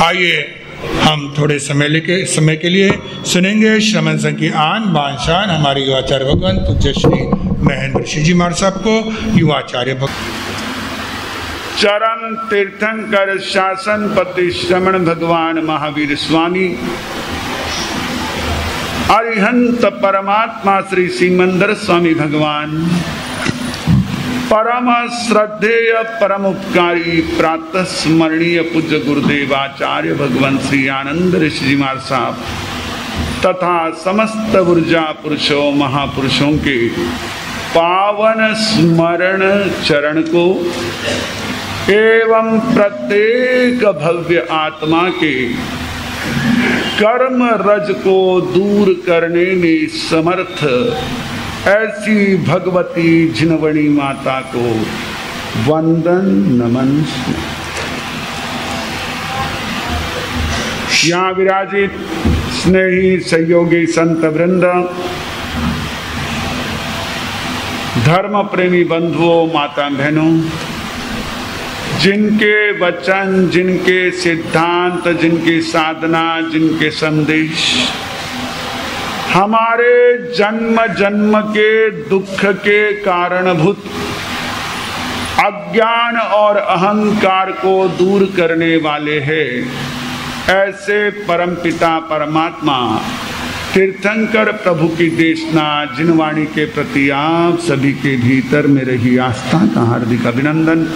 आइए हम थोड़े समय के लिए सुनेंगे श्रमण संघ की आन बान शान हमारे युवाचार्य भगवान पूज्य श्री महेंद्र ऋषि जी महाराज साहब को युवाचार्य चरण तीर्थंकर शासन पति श्रमण भगवान महावीर स्वामी अरिहंत परमात्मा श्री सिमंदर स्वामी भगवान परम श्रद्धेय परम उपकारी प्रातः स्मरणीय पूज्य गुरुदेवाचार्य भगवान श्री आनंद ऋषि जी महाराज साहब तथा समस्त ऊर्जा पुरुषों महापुरुषों के पावन स्मरण चरण को एवं प्रत्येक भव्य आत्मा के कर्म रज को दूर करने में समर्थ ऐसी भगवती झिनवणी माता को वंदन नमन। यहाँ विराजित स्नेही सहयोगी संत वृंद, धर्म प्रेमी बंधुओं, माता बहनों, जिनके वचन, जिनके सिद्धांत, जिनकी साधना, जिनके संदेश हमारे जन्म जन्म के दुख के कारणभूत अज्ञान और अहंकार को दूर करने वाले हैं, ऐसे परमपिता परमात्मा तीर्थंकर प्रभु की देशना जिनवाणी के प्रति आप सभी के भीतर में रही आस्था का हार्दिक अभिनंदन।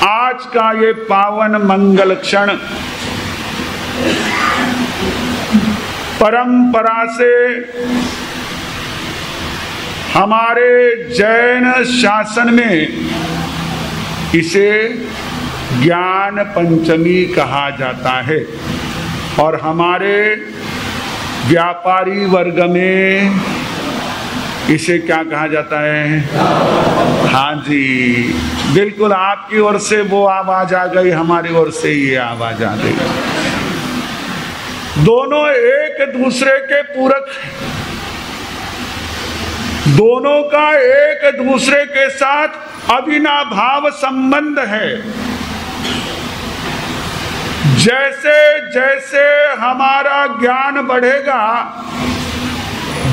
आज का ये पावन मंगल क्षण परंपरा से हमारे जैन शासन में इसे ज्ञान पंचमी कहा जाता है और हमारे व्यापारी वर्ग में इसे क्या कहा जाता है? हाँ जी, बिल्कुल आपकी ओर से वो आवाज आ गई, हमारी ओर से ये आवाज आ गई। दोनों एक दूसरे के पूरक हैं, दोनों का एक दूसरे के साथ अविनाभाव संबंध है। जैसे जैसे हमारा ज्ञान बढ़ेगा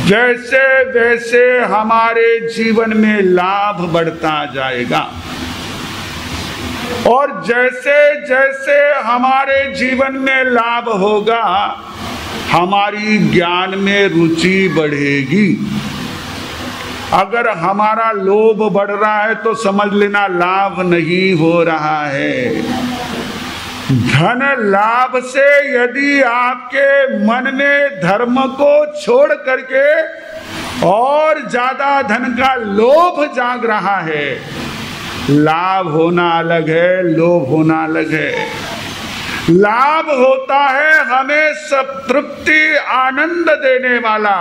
वैसे वैसे हमारे जीवन में लाभ बढ़ता जाएगा और जैसे जैसे हमारे जीवन में लाभ होगा हमारी ज्ञान में रुचि बढ़ेगी। अगर हमारा लोभ बढ़ रहा है तो समझ लेना लाभ नहीं हो रहा है। धन लाभ से यदि आपके मन में धर्म को छोड़ करके और ज्यादा धन का लोभ जाग रहा है, लाभ होना अलग है, लोभ होना अलग है। लाभ होता है हमें सब तृप्ति आनंद देने वाला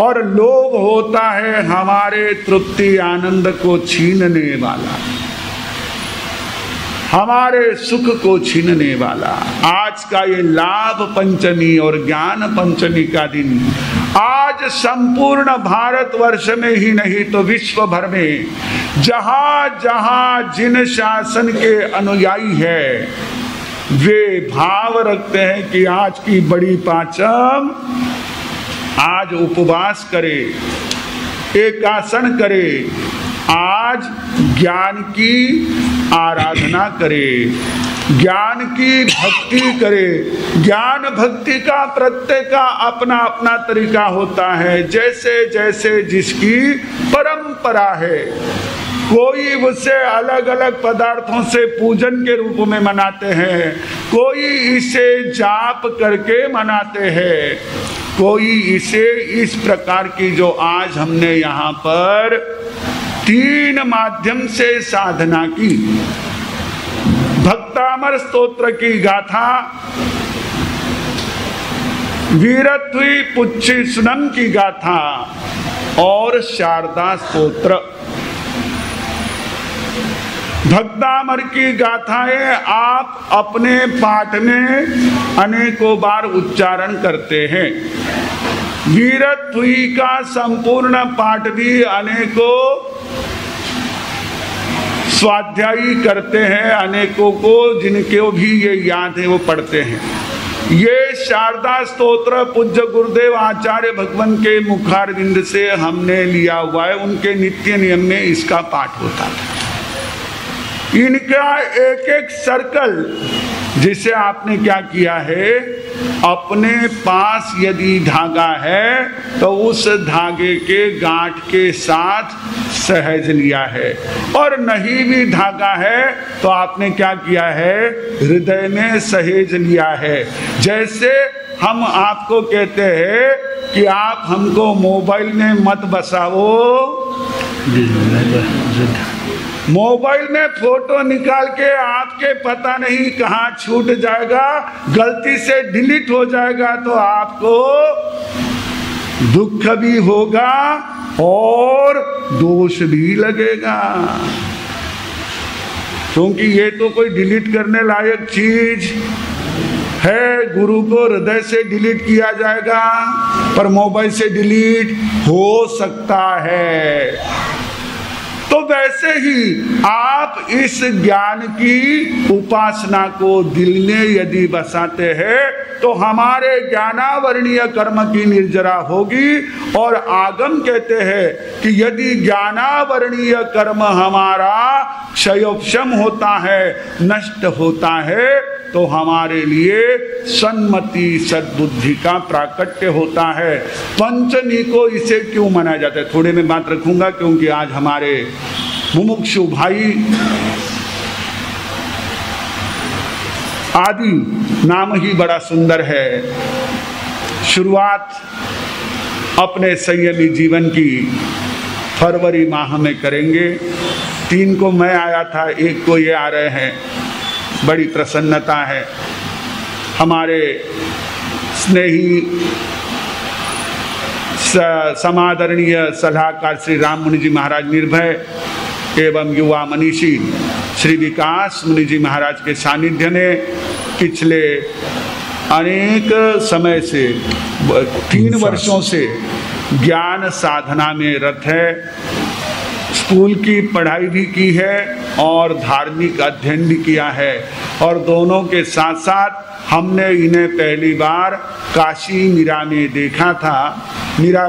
और लोभ होता है हमारे तृप्ति आनंद को छीनने वाला, हमारे सुख को छीनने वाला। आज का ये लाभ पंचमी और ज्ञान पंचमी का दिन आज संपूर्ण भारतवर्ष में ही नहीं तो विश्व भर में जहां जहां जिन शासन के अनुयायी है वे भाव रखते हैं कि आज की बड़ी पांचम, आज उपवास करे, एकासन करे, आज ज्ञान की आराधना करे, ज्ञान की भक्ति करे। ज्ञान भक्ति का प्रत्येक का अपना अपना तरीका होता है, जैसे जैसे जिसकी परंपरा है। कोई उसे अलग अलग पदार्थों से पूजन के रूप में मनाते हैं, कोई इसे जाप करके मनाते हैं, कोई इसे इस प्रकार की जो आज हमने यहाँ पर 3 माध्यम से साधना की, भक्तामर स्तोत्र की गाथा, वीरत्वी पुच्छी सुनम की गाथा और शारदा स्तोत्र। भक्तामर की गाथाएं आप अपने पाठ में अनेकों बार उच्चारण करते हैं। वीरत्वी का संपूर्ण पाठ भी अनेकों स्वाध्यायी करते हैं, अनेकों को जिनको भी ये याद है वो पढ़ते हैं। ये शारदा स्तोत्र पूज्य गुरुदेव आचार्य भगवान के मुखारविंद से हमने लिया हुआ है। उनके नित्य नियम में इसका पाठ होता था। इनका एक एक सर्कल, जिसे आपने क्या किया है, अपने पास यदि धागा है तो उस धागे के गांठ के साथ सहज लिया है, और नहीं भी धागा है तो आपने क्या किया है, हृदय में सहेज लिया है। जैसे हम आपको कहते हैं कि आप हमको मोबाइल में मत बसाओ, मोबाइल में फोटो निकाल के आपके पता नहीं कहाँ छूट जाएगा, गलती से डिलीट हो जाएगा तो आपको दुख भी होगा और दोष भी लगेगा, क्योंकि ये तो कोई डिलीट करने लायक चीज है। गुरु को हृदय से डिलीट किया जाएगा, पर मोबाइल से डिलीट हो सकता है। तो वैसे ही आप इस ज्ञान की उपासना को दिल में यदि बसाते हैं तो हमारे ज्ञानावरणीय कर्म की निर्जरा होगी। और आगम कहते हैं कि यदि ज्ञानावरणीय कर्म हमारा क्षयोपशम होता है, नष्ट होता है, तो हमारे लिए सन्मति सद्बुद्धि का प्राकट्य होता है। पंचमी को इसे क्यों मनाया जाता है, थोड़े में बात रखूंगा, क्योंकि आज हमारे मुमुक्षु भाई आदि, नाम ही बड़ा सुंदर है, शुरुआत अपने संयमी जीवन की फरवरी माह में करेंगे। 3 को मैं आया था, 1 को ये आ रहे हैं, बड़ी प्रसन्नता है। हमारे स्नेही समादरणीय सलाहकार श्री राम मुनि जी महाराज निर्भय एवं युवा मनीषी श्री विकास मुनि जी महाराज के सानिध्य ने पिछले अनेक समय से 3 वर्षों से ज्ञान साधना में रत है। स्कूल की पढ़ाई भी की है और धार्मिक अध्ययन भी किया है, और दोनों के साथ साथ हमने इन्हें पहली बार काशी मीरा में देखा था। मीरा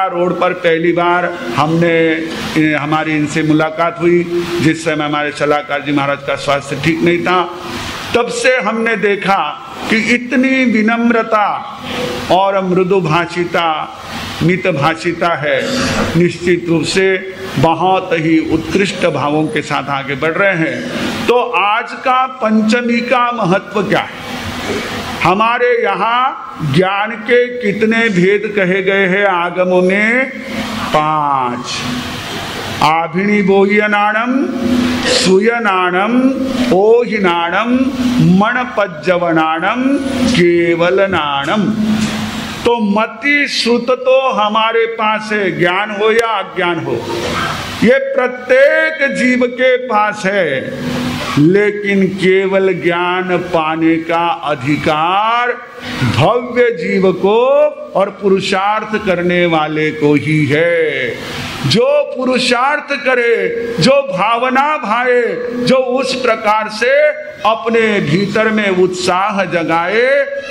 रोड पर पहली बार हमारी इनसे मुलाकात हुई, जिस समय हमारे सलाहकार जी महाराज का स्वास्थ्य ठीक नहीं था। तब से हमने देखा कि इतनी विनम्रता और मृदु भाषिता, मित भाषिता है, निश्चित रूप से बहुत ही उत्कृष्ट भावों के साथ आगे बढ़ रहे हैं। तो आज का पंचमी का महत्व क्या है? हमारे यहाँ ज्ञान के कितने भेद कहे गए हैं आगमों में? 5। आभिणी बोह्यनाणम, सुयनाणम, ओहिनाणम, मणपज्जवनाणम, केवलनाणम। तो मति श्रुत तो हमारे पास है, ज्ञान हो या अज्ञान हो, ये प्रत्येक जीव के पास है, लेकिन केवल ज्ञान पाने का अधिकार भव्य जीव को और पुरुषार्थ करने वाले को ही है। जो पुरुषार्थ करे, जो भावना भाए, जो उस प्रकार से अपने भीतर में उत्साह जगाए,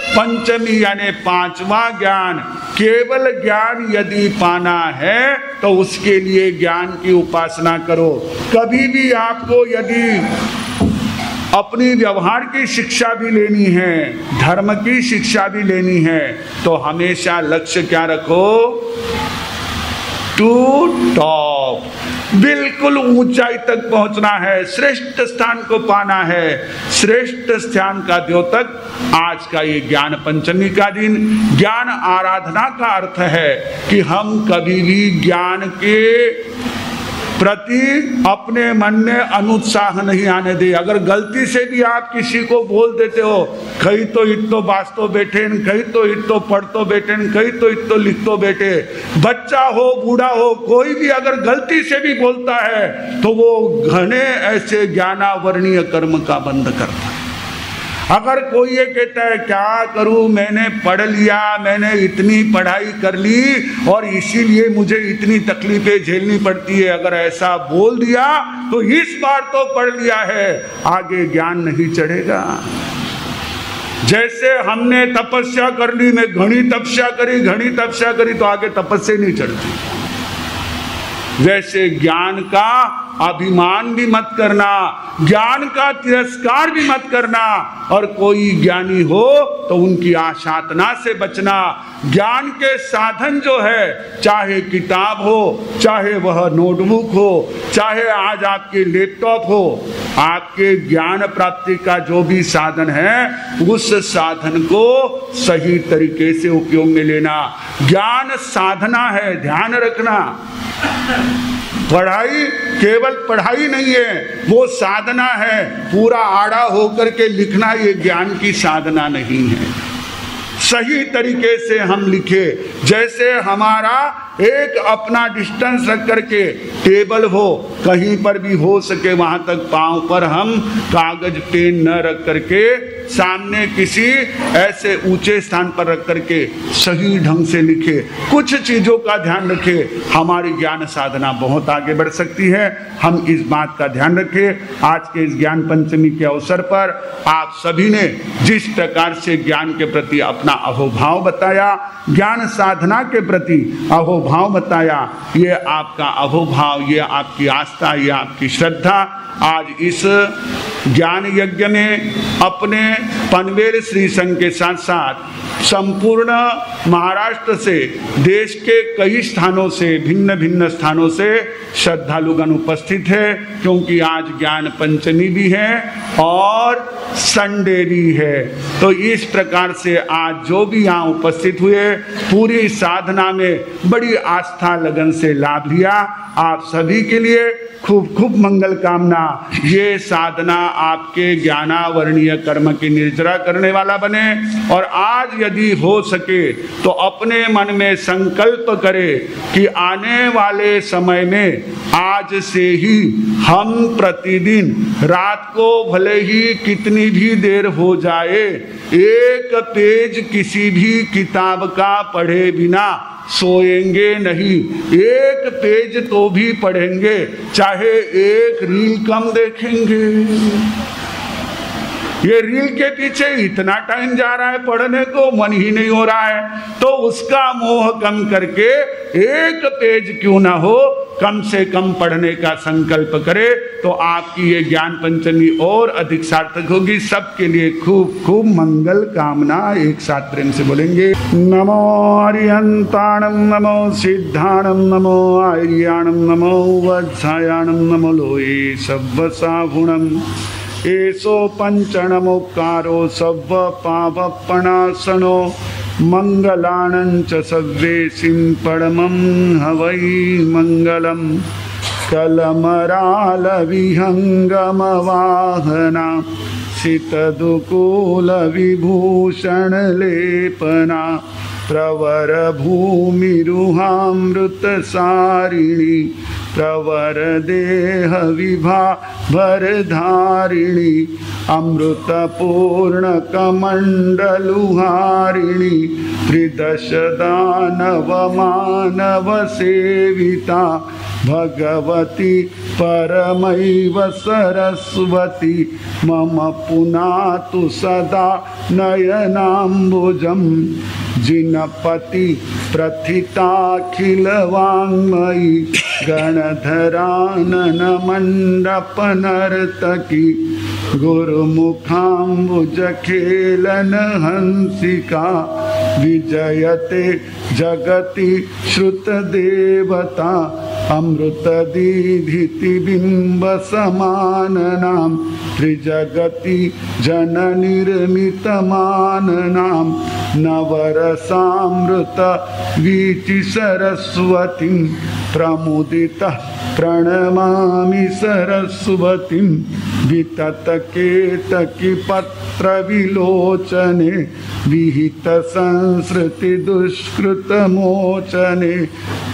पंचमी यानी 5वां ज्ञान, केवल ज्ञान यदि पाना है तो उसके लिए ज्ञान की उपासना करो। कभी भी आपको यदि अपनी व्यवहार की शिक्षा भी लेनी है, धर्म की शिक्षा भी लेनी है, तो हमेशा लक्ष्य क्या रखो? टू टॉप, बिल्कुल ऊंचाई तक पहुंचना है, श्रेष्ठ स्थान को पाना है। श्रेष्ठ स्थान का द्योतक आज का ये ज्ञान पंचमी का दिन। ज्ञान आराधना का अर्थ है कि हम कभी भी ज्ञान के प्रति अपने मन में अनुत्साह नहीं आने दे। अगर गलती से भी आप किसी को बोल देते हो, कहीं तो इतो बास्तो बैठे, कहीं तो इतो पढ़तो बैठे, कहीं तो इतो लिखतो बैठे, बच्चा हो बूढ़ा हो, कोई भी अगर गलती से भी बोलता है तो वो घने ऐसे ज्ञानावरणीय कर्म का बंध करता है। अगर कोई ये कहता है क्या करूं, मैंने पढ़ लिया, मैंने इतनी पढ़ाई कर ली और इसीलिए मुझे इतनी तकलीफें झेलनी पड़ती है, अगर ऐसा बोल दिया तो इस बार तो पढ़ लिया है, आगे ज्ञान नहीं चढ़ेगा। जैसे हमने तपस्या कर ली, मैं घनी तपस्या करी तो आगे तपस्या नहीं चढ़ती। वैसे ज्ञान का अभिमान भी मत करना, ज्ञान का तिरस्कार भी मत करना, और कोई ज्ञानी हो तो उनकी आशातना से बचना। ज्ञान के साधन जो है, चाहे किताब हो, चाहे वह नोटबुक हो, चाहे आज आपके लैपटॉप हो, आपके ज्ञान प्राप्ति का जो भी साधन है उस साधन को सही तरीके से उपयोग में लेना। ज्ञान साधना है, ध्यान रखना। पढ़ाई केवल पढ़ाई नहीं है, वो साधना है। पूरा आड़ा होकर के लिखना ये ज्ञान की साधना नहीं है। सही तरीके से हम लिखे, जैसे हमारा एक अपना डिस्टेंस रख करके टेबल हो, कहीं पर भी हो सके वहां तक पांव पर हम कागज पेन न रख करके सामने किसी ऐसे ऊंचे स्थान पर रख करके सही ढंग से लिखे। कुछ चीजों का ध्यान रखें, हमारी ज्ञान साधना बहुत आगे बढ़ सकती है। हम इस बात का ध्यान रखें। आज के इस ज्ञान पंचमी के अवसर पर आप सभी ने जिस प्रकार से ज्ञान के प्रति अपना अहोभाव बताया, ज्ञान साधना के प्रति अहोभाव बताया, ये आपका अहोभाव, ये आपकी आस्था, ये आपकी श्रद्धा आज इस ज्ञान यज्ञ में अपने पनवेल श्री संघ के साथ साथ संपूर्ण महाराष्ट्र से, देश के कई स्थानों से, भिन्न भिन्न स्थानों से श्रद्धालुगण उपस्थित है, क्योंकि आज ज्ञान पंचमी भी है और संडे भी है। तो इस प्रकार से आज जो भी यहाँ उपस्थित हुए, पूरी साधना में बड़ी आस्था लगन से लाभ लिया। आप सभी के लिए खूब खूब मंगल कामना। ये साधना आपके ज्ञानावरणीय कर्म की निर्जरा करने वाला बने, और आज यदि हो सके तो अपने मन में संकल्प करे कि आने वाले समय में आज से ही हम प्रतिदिन रात को भले ही कितनी भी देर हो जाए, एक पेज किसी भी किताब का पढ़े बिना सोएंगे नहीं। एक पेज तो भी पढ़ेंगे, चाहे एक रील कम देखेंगे। ये रील के पीछे इतना टाइम जा रहा है पढ़ने को, मन ही नहीं हो रहा है, तो उसका मोह कम करके एक पेज क्यों ना हो, कम से कम पढ़ने का संकल्प करे, तो आपकी ये ज्ञान पंचमी और अधिक सार्थक होगी। सबके लिए खूब खूब मंगल कामना। एक साथ प्रेम से बोलेंगे, नमो अरिहंताणं, नमो सिद्धाणं, नमो आर्याणं, नमो वत्सायाणं, नमो लोये सव्वसागुणम्। एसो पंचणमुक्कारो सव्व पापपणासनो, मंगलानंच सव्वेसिं परमं हवै मंगलम्। कलमराल विहंगम वाहना, शीतदुकूल विभूषण लेपना, प्रवर भूमिरुहामृत सारिणी, प्रवर देह विभावर धारिणी, अमृत पूर्ण कमंडलुहारिणी, त्रिदश दानव मानव सेविता, भगवती परमैव सरस्वती, मम पुनातु सदा नयनाम्बुजम्। जिनपति प्रथिताखिल वाङ्मयी, गणधरानन मंडप नर्तकी, गुरुमुखाम्बुज खेलन हंसिका, विजयते जगति श्रुत देवता, अमृत दीधिति बिंब समाननां, त्रिजगति जन निर्मित माननां, नवरसामृत वीचि सरस्वतीं, प्रमुदितः प्रणमामि सरस्वतीं। वितत केतकी पत्र विलोचने, विहित संस्कृति दुष्कृत मोचने,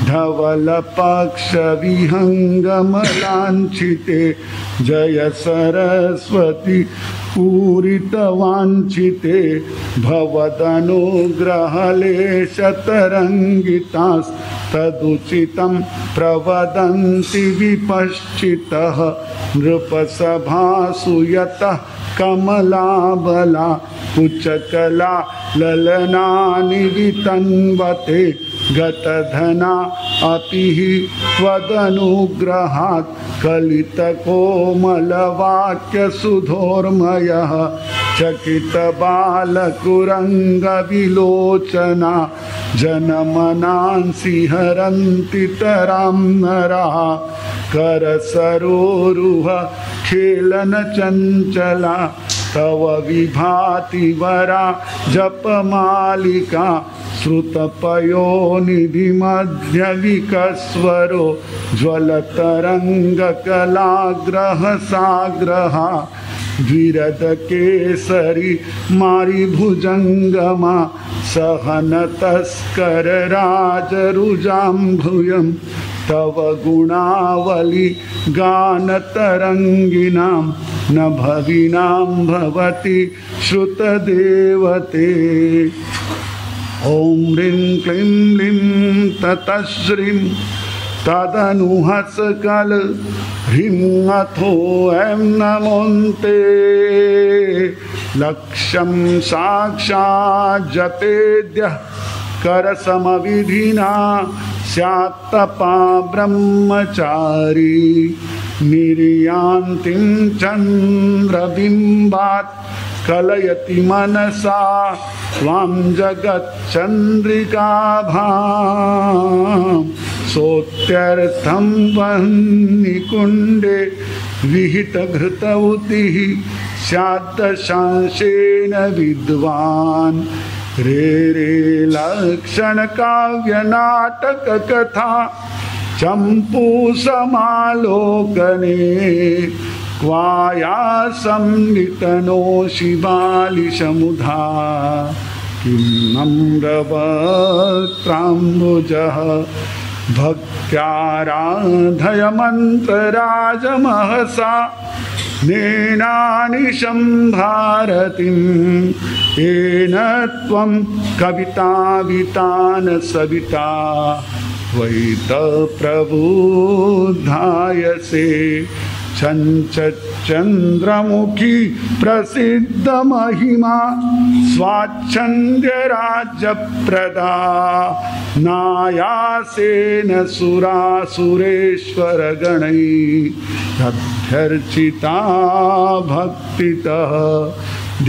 धवल पक्ष विहंगम लांछिते, जय सरस्वती पूरितवाञ्छिते भवदनुग्रहलेशतरङ्गितास्तदुचितं प्रवदन्ति विपश्चितः नृपसभासु यतः कमलाबला कुचकला ललनानि वितन्वते गतधना अपि हि त्वदनुग्रहात् कलितकोमलवाक्यसुधोर्मयः चकितबालकुरङ्गविलोचना जनमनांसि हरन्ति तरां नराः करसरोरुह खेलन चञ्चला तव विभाति वरा जपमालिका श्रुतपयोनिधिमध्यविकस्वरो ज्वलतरङ्गकलाग्रह साग्रहा विरदकेसरी मारिभुजङ्गमा सहनतस्कर राजरुजाम्भुयं तव गुणावली गानतरङ्गिनां न भविनां भवति श्रुतदेवते। ॐ ह्रीं क्लीं लीं ततः श्रीं तदनुहसकल ह्रीं अथो ऐं नमोऽन्ते लक्ष्यं साक्षात् जपेद्यः करसमविधिना स्यात्तपा ब्रह्मचारी निर्यान्तिं चन्द्रबिम्बात् कलयति मनसा त्वां जगच्चन्द्रिकाभां सोत्यर्थं वह्निकुण्डे विहितघृतौतिः स्याद्दशांशेन विद्वान् रे रे लक्षणकाव्यनाटककथा चम्पूसमालोकने क्वायासं नितनोषि बालिशमुधा किं नम्रवक्त्राम्बुजः भक्त्याराधय मन्त्रराजमहसा नेनानिशं भारतीं येन त्वं कवितावितान सविता वैतप्रबुद्धायसे चन्द्रमुखी प्रसिद्धमहिमा स्वाच्छन्द्यराज्यप्रदा नायासेन सुरासुरेश्वरगणैः अभ्यर्चिता भक्तितः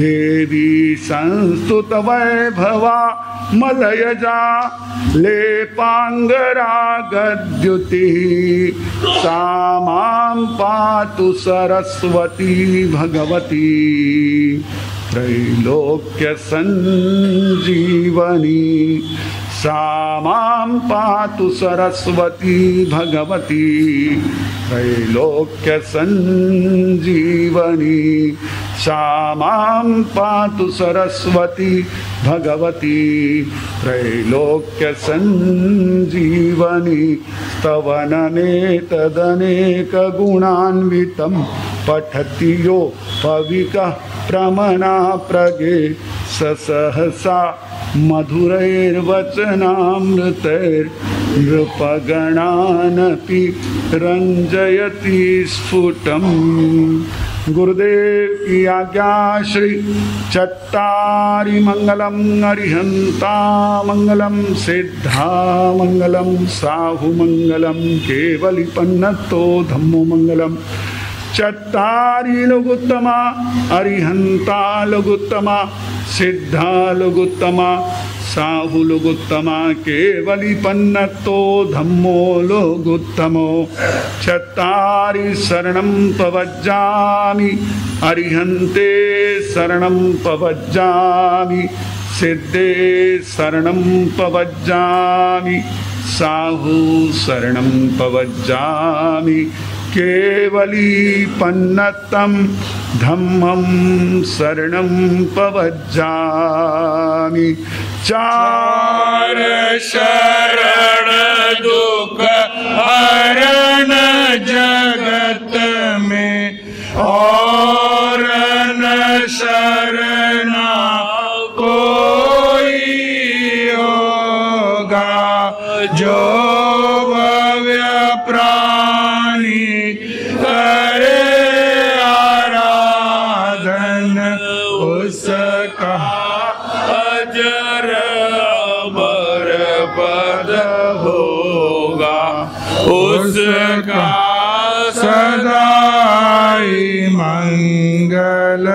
देवी संस्तुतवैभवा मलयजा लेपाङ्गरागद्युतिः सा मां पातु सरस्वती भगवती त्रैलोक्यसञ्जीवनी सा मां पातु सरस्वती भगवती त्रैलोक्यसञ्जीवनी सा मां पातु सरस्वती भगवती त्रैलोक्यसञ्जीवनी स्तवननेतदनेकगुणान्वितं पठति यो पविकः प्रमना प्रगे सहसा मधुरैर्वचनामृतैर्नृपगणानपि रञ्जयति स्फुटम्। गुरुदेव की आज्ञा श्री चत्तारि मंगलम अरिहंता मंगलम सिद्धा मंगलम साहु मंगलम केवलिपन्नतो धम्मो मंगलम चत्तारि लोगुत्तमा अरिहंता लोगुत्तमा सिद्धा लोगुत्तमा साहु लोगुत्तमा केवलिपन्नतो धम्मो लोगुत्तमो चत्तारि शरणं पवज्जामि अरिहन्ते शरणं पवज्जामि सिद्धे शरणं पवज्जामि साहु शरणं पवज्जामि केवलिपन्नतं धम्मं शरणं पवज्जामि। चार शरण दुख हरण जगत में और न उसका सदाई मंगल